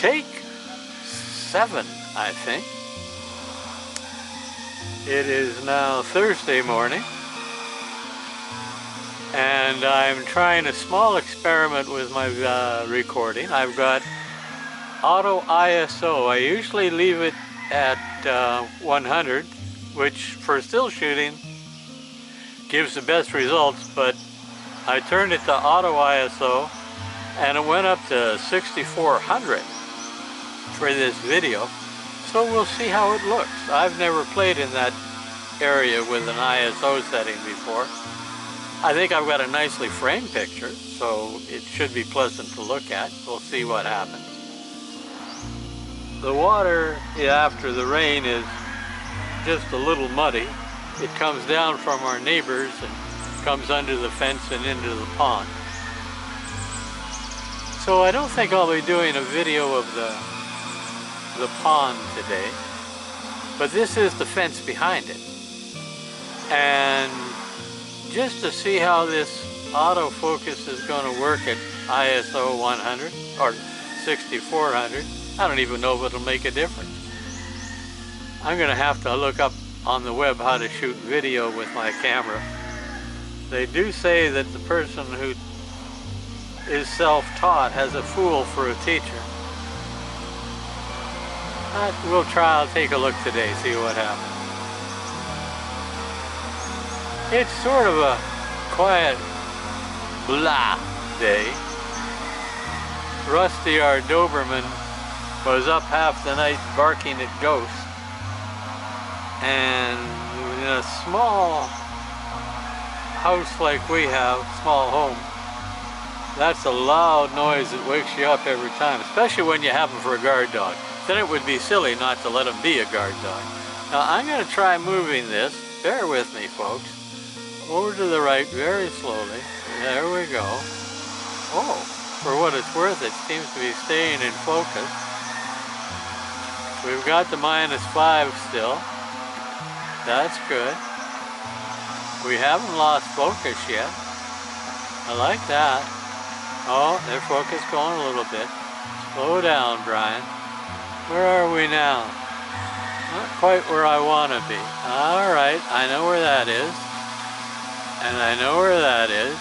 Take 7, I think. It is now Thursday morning, and I'm trying a small experiment with my recording. I've got auto ISO. I usually leave it at 100, which for still shooting gives the best results, but I turned it to auto ISO and it went up to 6400 for this video. So we'll see how it looks. I've never played in that area with an ISO setting before. I think I've got a nicely framed picture, so it should be pleasant to look at. We'll see what happens. The water after the rain is just a little muddy. It comes down from our neighbors and comes under the fence and into the pond. So I don't think I'll be doing a video of the pond today, but this is the fence behind it. And just to see how this autofocus is going to work at ISO 100 or 6400, I don't even know if it'll make a difference. I'm going to have to look up on the web how to shoot video with my camera. They do say that the person who is self-taught has a fool for a teacher. We'll try, I'll take a look today, see what happens. It's sort of a quiet, blah day. Rusty, our Doberman, was up half the night barking at ghosts. And in a small house like we have, small home, that's a loud noise that wakes you up every time, especially when you have him for a guard dog. Then it would be silly not to let him be a guard dog. Now I'm going to try moving this. Bear with me, folks. Over to the right very slowly. There we go. Oh, for what it's worth, it seems to be staying in focus. We've got the -5 still. That's good. We haven't lost focus yet. I like that. Oh, their focus going a little bit. Slow down, Brian. Where are we now? Not quite where I want to be. All right, I know where that is. And I know where that is.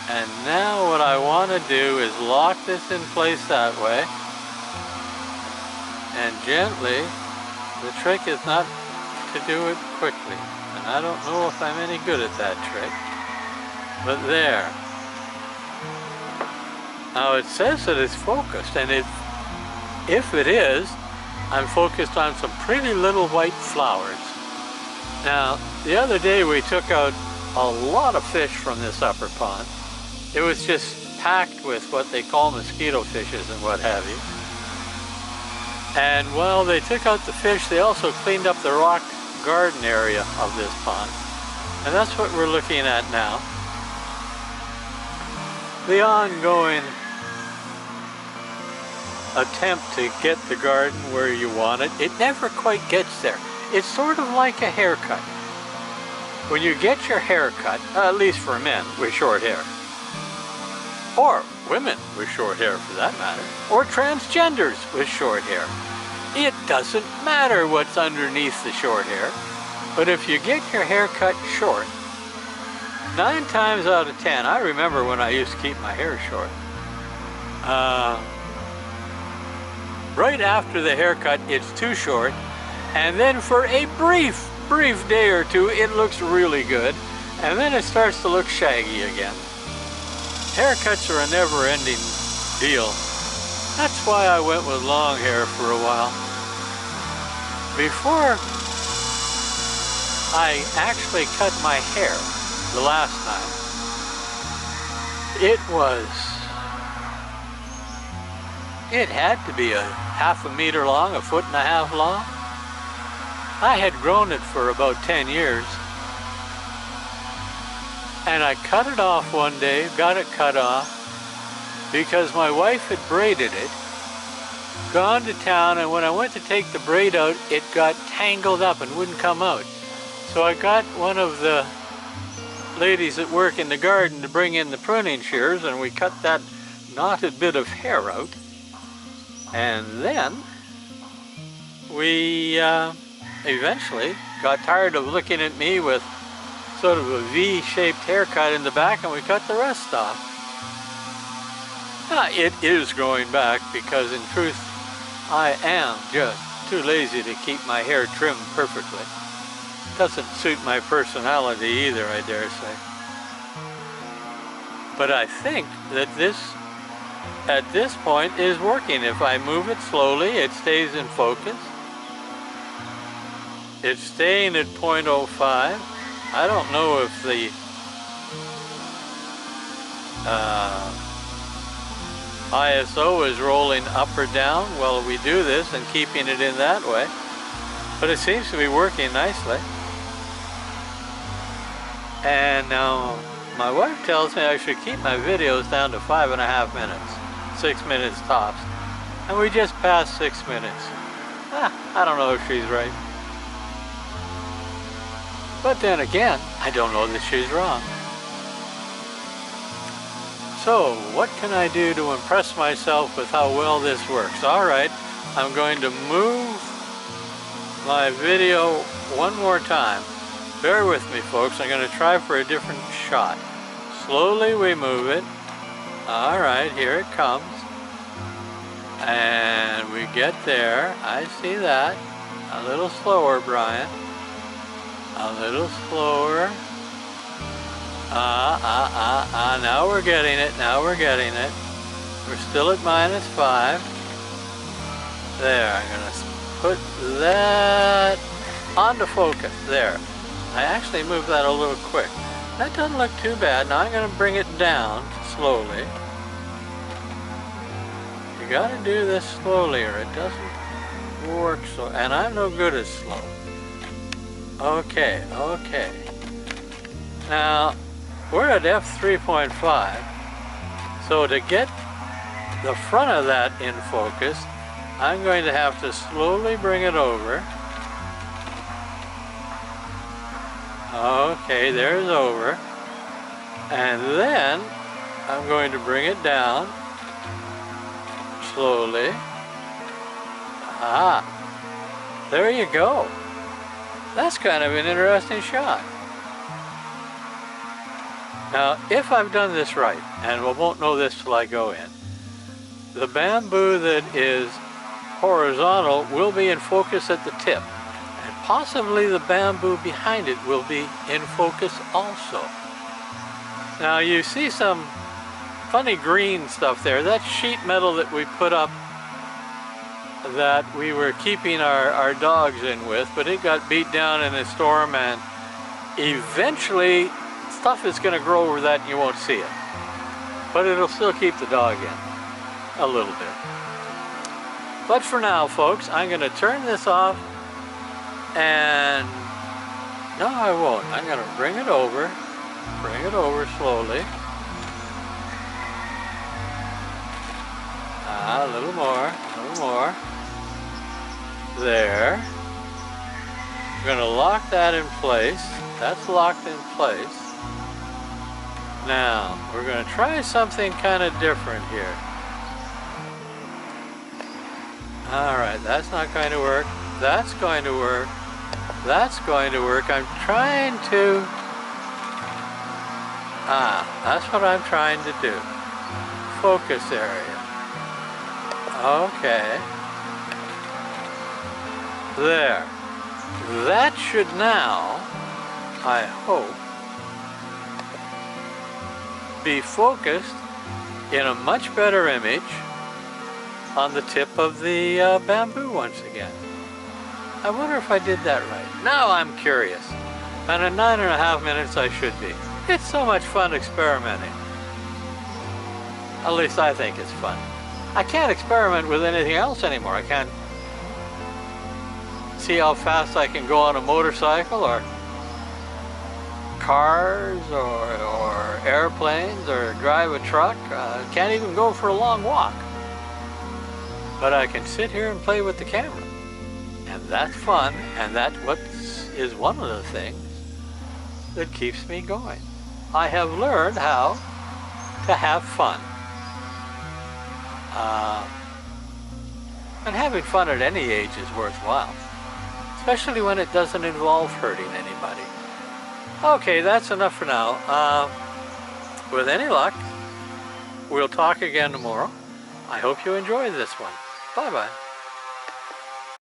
And now what I want to do is lock this in place that way. And gently, the trick is not to do it quickly. And I don't know if I'm any good at that trick. But there. Now it says that it's focused, and if it is, I'm focused on some pretty little white flowers. Now, the other day we took out a lot of fish from this upper pond. It was just packed with what they call mosquito fishes and what have you. And while they took out the fish, they also cleaned up the rock garden area of this pond. And that's what we're looking at now. The ongoing attempt to get the garden where you want it, it never quite gets there. It's sort of like a haircut. When you get your hair cut, at least for men with short hair, or women with short hair for that matter, or transgenders with short hair, it doesn't matter what's underneath the short hair, but if you get your hair cut short, 9 times out of 10, I remember when I used to keep my hair short, right after the haircut, it's too short, and then for a brief day or two, it looks really good, and then it starts to look shaggy again. Haircuts are a never-ending deal. That's why I went with long hair for a while. Before I actually cut my hair the last time, it had to be a half a meter long, 1.5 feet long. I had grown it for about 10 years. And I cut it off one day, got it cut off, because my wife had braided it, gone to town, and when I went to take the braid out, it got tangled up and wouldn't come out. So I got one of the ladies that work in the garden to bring in the pruning shears, and we cut that knotted bit of hair out. And then we eventually got tired of looking at me with sort of a V-shaped haircut in the back, and we cut the rest off. It is growing back because in truth I am just too lazy to keep my hair trimmed perfectly. Doesn't suit my personality either, I dare say. But I think that this, at this point, is working. If I move it slowly, it stays in focus. It's staying at 0.05. I don't know if the ISO is rolling up or down while we do this and keeping it in that way, but it seems to be working nicely. And now my wife tells me I should keep my videos down to 5.5 minutes, 6 minutes tops, and we just passed 6 minutes. I don't know if she's right. But then again, I don't know that she's wrong. So, what can I do to impress myself with how well this works? Alright, I'm going to move my video one more time. Bear with me, folks. I'm going to try for a different shot. Slowly we move it. Alright, here it comes. And we get there. I see that. A little slower, Brian. A little slower. Now we're getting it. Now we're getting it. We're still at -5. There, I'm going to put that onto focus. There. I actually moved that a little quick. That doesn't look too bad. Now I'm going to bring it down slowly. You got to do this slowly or it doesn't work so. And I'm no good at slow. Okay, okay. Now, we're at f3.5, so to get the front of that in focus, I'm going to have to slowly bring it over. Okay, there's over. And then I'm going to bring it down slowly. There you go. That's kind of an interesting shot. Now, if I've done this right, and we won't know this till I go in, the bamboo that is horizontal will be in focus at the tip, and possibly the bamboo behind it will be in focus also. Now, you see some funny green stuff there. That's sheet metal that we put up that we were keeping our dogs in with, but it got beat down in a storm, and eventually stuff is going to grow over that and you won't see it. But it'll still keep the dog in a little bit. But for now, folks, I'm going to turn this off, and no, I won't. I'm going to bring it over slowly. A little more. There. I'm going to lock that in place. That's locked in place. Now, we're going to try something kind of different here. Alright, that's not going to work. That's going to work. That's going to work. I'm trying to... that's what I'm trying to do. Focus area. Okay. There. That should now, I hope, be focused in a much better image on the tip of the bamboo once again. I wonder if I did that right. Now I'm curious. And at 9.5 minutes I should be. It's so much fun experimenting. At least I think it's fun. I can't experiment with anything else anymore. I can't see how fast I can go on a motorcycle or cars or airplanes or drive a truck. Can't even go for a long walk. But I can sit here and play with the camera. And that's fun, and that's what is one of the things that keeps me going. I have learned how to have fun. And having fun at any age is worthwhile, especially when it doesn't involve hurting anybody. Okay, that's enough for now. With any luck, we'll talk again tomorrow. I hope you enjoyed this one. Bye-bye.